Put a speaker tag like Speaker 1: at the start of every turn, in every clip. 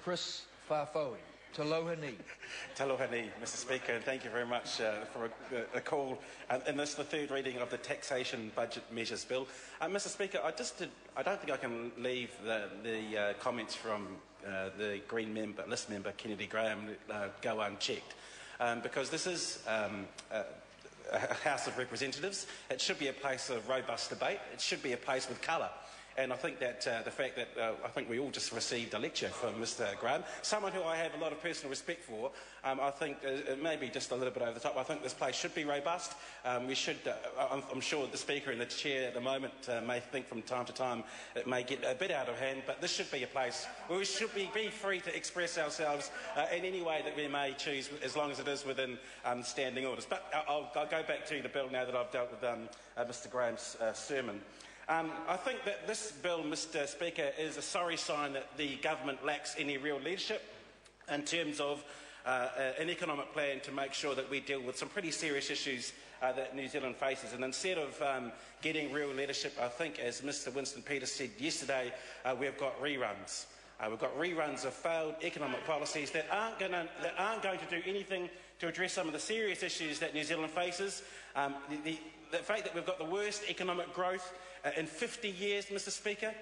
Speaker 1: Chris Farfoe. Taloha ni.
Speaker 2: Taloha ni, Mr Speaker, and thank you very much for a call. And this is the third reading of the Taxation Budget Measures Bill. Mr Speaker, I don't think I can leave the comments from the Green List member, Kennedy Graham, go unchecked. Because this is a House of Representatives. It should be a place of robust debate. It should be a place with colour. And I think that the fact that I think we all just received a lecture from Mr Graham, someone who I have a lot of personal respect for, I think it may be just a little bit over the top. I think this place should be robust. We should, I'm sure the Speaker and the Chair at the moment may think from time to time it may get a bit out of hand, but this should be a place where we should be free to express ourselves in any way that we may choose, as long as it is within standing orders. But I'll go back to the bill now that I've dealt with Mr Graham's sermon. I think that this bill, Mr Speaker, is a sorry sign that the government lacks any real leadership in terms of an economic plan to make sure that we deal with some pretty serious issues that New Zealand faces. And instead of getting real leadership, I think, as Mr Winston Peters said yesterday, we've got reruns. We've got reruns of failed economic policies that aren't going to do anything to address some of the serious issues that New Zealand faces. The fact that we've got the worst economic growth in 50 years, Mr Speaker,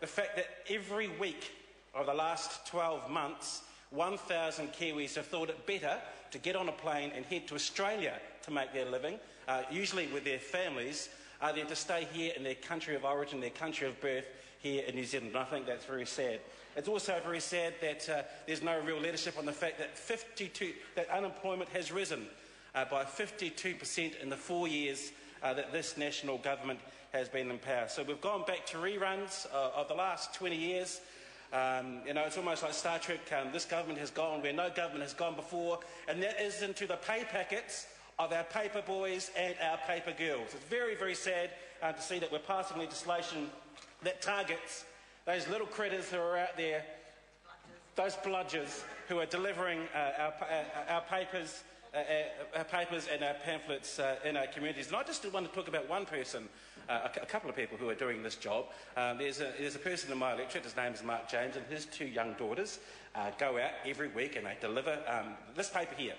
Speaker 2: the fact that every week of the last 12 months, 1,000 Kiwis have thought it better to get on a plane and head to Australia to make their living, usually with their families, than to stay here in their country of origin, their country of birth, here in New Zealand. And I think that's very sad. It's also very sad that there's no real leadership on the fact that unemployment has risen by 52% in the 4 years that this national government has been in power. So we've gone back to reruns of the last 20 years. It's almost like Star Trek. This government has gone where no government has gone before, and that is into the pay packets of our paper boys and our paper girls. It's very, very sad to see that we're passing legislation that targets those little critters who are out there, those bludgers who are delivering our papers and our pamphlets in our communities. And I just want to talk about one person, a couple of people who are doing this job. There's a person in my electorate, his name is Mark James, and his two young daughters go out every week and they deliver this paper here,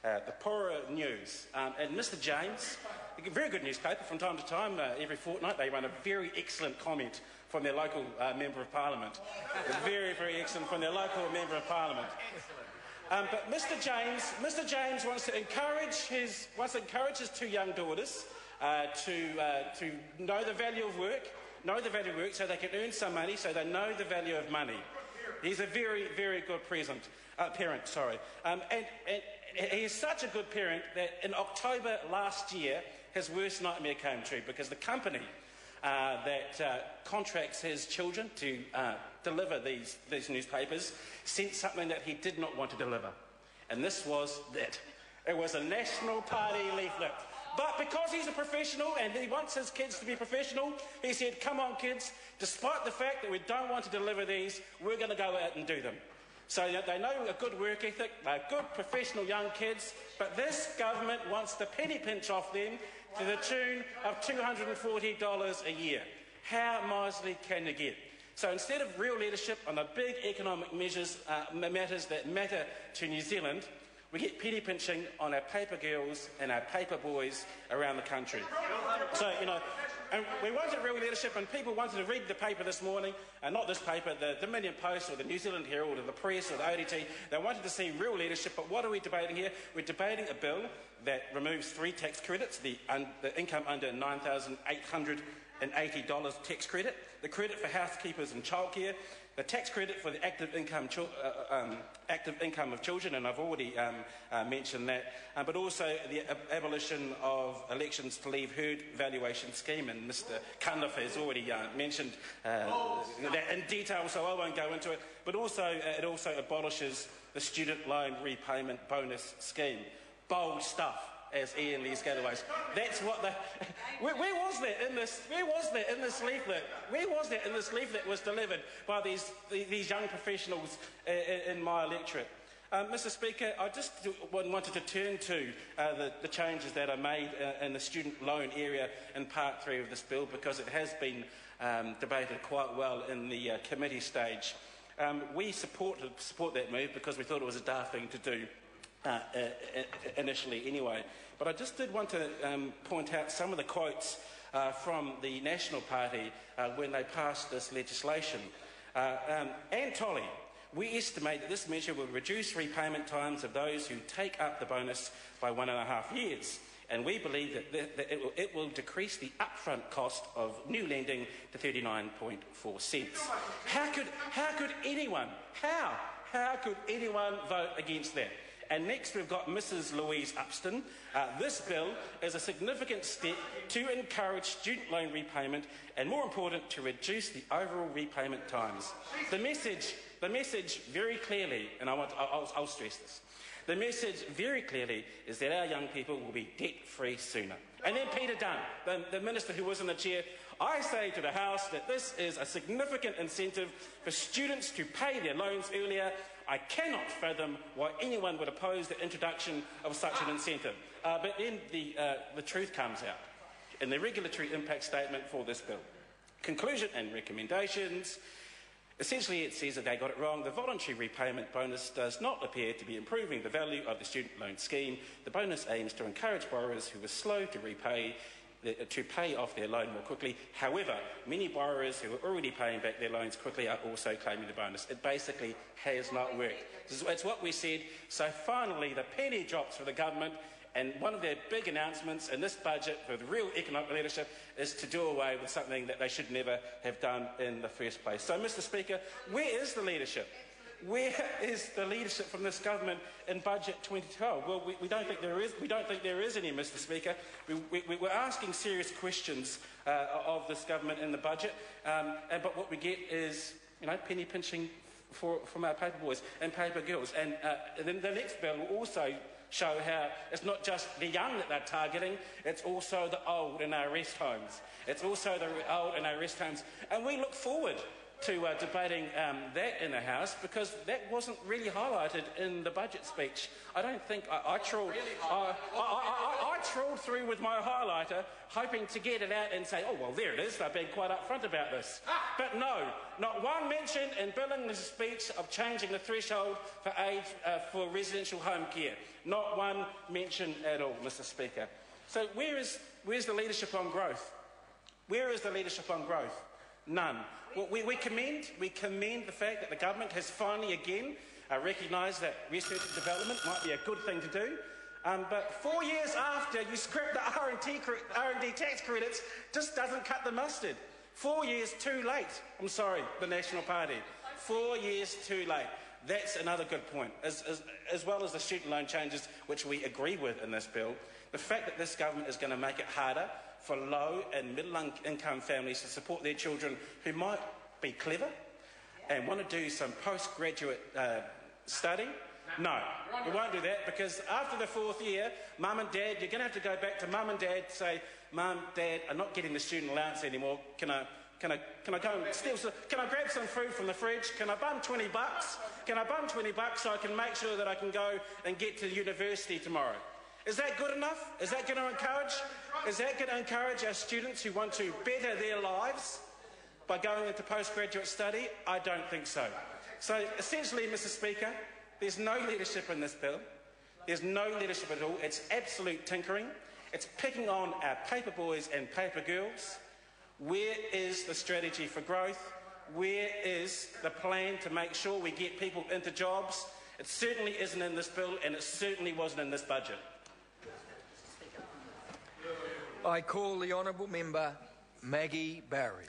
Speaker 2: the Pora News. And Mr James, a very good newspaper, from time to time, every fortnight, they run a very excellent comment from their local Member of Parliament. Very, very excellent from their local Member of Parliament. But Mr James wants to encourage his two young daughters to know the value of work, so they can earn some money, so they know the value of money. He's a very, very good parent. And he is such a good parent that in October last year, his worst nightmare came true, because the company that contracts his children to deliver these newspapers sent something that he did not want to deliver. And this was that. It was a National Party leaflet. But because he's a professional and he wants his kids to be professional, he said, come on kids, despite the fact that we don't want to deliver these, we're going to go out and do them. So they know a good work ethic, they're good professional young kids, but this government wants to penny pinch off them to the tune of $240 a year. How miserly can you get? So instead of real leadership on the big economic matters that matter to New Zealand, we get penny pinching on our paper girls and our paper boys around the country. So, and we wanted real leadership, and people wanted to read the paper this morning, and not this paper, the Dominion Post or the New Zealand Herald or the Press or the ODT. They wanted to see real leadership, but what are we debating here? We're debating a bill that removes 3 tax credits: the income under $9,880 tax credit, the credit for housekeepers and childcare, the tax credit for the active income of children, and I've already mentioned that, but also the abolition of elections to leave herd valuation scheme, and Mr Cunliffe has already mentioned that in detail, so I won't go into it, but also it also abolishes the student loan repayment bonus scheme. Bold stuff, as Ian Lees Galloway's. That's what the... Where was that in this leaflet? Where was that in this leaflet was delivered by these young professionals in my electorate? Mr Speaker, I just wanted to turn to the changes that are made in the student loan area in Part 3 of this bill, because it has been debated quite well in the committee stage. We support that move because we thought it was a daft thing to do initially anyway. But I just did want to point out some of the quotes from the National Party when they passed this legislation. Anne Tolley, we estimate that this measure will reduce repayment times of those who take up the bonus by 1.5 years. And we believe that it will decrease the upfront cost of new lending to 39.4 cents. How could anyone vote against that? And next we've got Mrs Louise Upston. This bill is a significant step to encourage student loan repayment and, more important, to reduce the overall repayment times. The message very clearly, and I'll stress this, the message very clearly is that our young people will be debt-free sooner. And then Peter Dunn, the Minister who was in the chair, I say to the House that this is a significant incentive for students to pay their loans earlier. I cannot fathom why anyone would oppose the introduction of such an incentive. But then the truth comes out in the regulatory impact statement for this bill. Conclusion and recommendations. Essentially, it says that they got it wrong. The voluntary repayment bonus does not appear to be improving the value of the student loan scheme. The bonus aims to encourage borrowers who are slow to repay to pay off their loan more quickly. However, many borrowers who are already paying back their loans quickly are also claiming the bonus. It basically has not worked. It's what we said. So finally, the penny drops for the government, and one of their big announcements in this budget with real economic leadership is to do away with something that they should never have done in the first place. So, Mr Speaker, where is the leadership? Where is the leadership from this government in Budget 2012? Well, we don't think there is. We don't think there is any, Mr Speaker. We're asking serious questions of this government in the budget, but what we get is, penny pinching from our paper boys and paper girls. And then the next bill will also show how it's not just the young that they're targeting, it's also the old in our rest homes. It's also the old in our rest homes. And we look forward to debating that in the House, because that wasn't really highlighted in the budget speech. I don't think I trawled through with my highlighter, hoping to get it out and say, oh, well, there it is, they've been quite upfront about this. But no, not one mention in Billing's speech of changing the threshold for age for residential home care. Not one mention at all, Mr Speaker. So where's the leadership on growth? Where is the leadership on growth? None. Well, we commend the fact that the government has finally again recognised that research and development might be a good thing to do. But 4 years after you scrapped the R&D tax credits, just doesn't cut the mustard. 4 years too late. I'm sorry, the National Party. 4 years too late. That's another good point. As well as the student loan changes, which we agree with in this bill, the fact that this government is going to make it harder for low and middle income families to support their children who might be clever and want to do some postgraduate study. No, we won't do that, because after the 4th year, Mum and Dad, you're going to have to go back to Mum and Dad and say, Mum, Dad, I'm not getting the student allowance anymore. Can I go and steal some, can I grab some food from the fridge? Can I bum $20? Can I bum $20 so I can make sure that I can go and get to university tomorrow? Is that good enough? Is that going to encourage our students who want to better their lives by going into postgraduate study? I don't think so. So essentially, Mr Speaker, there's no leadership in this bill. There's no leadership at all. It's absolute tinkering. It's picking on our paper boys and paper girls. Where is the strategy for growth? Where is the plan to make sure we get people into jobs? It certainly isn't in this bill, and it certainly wasn't in this budget.
Speaker 1: I call the honourable member Maggie Barry.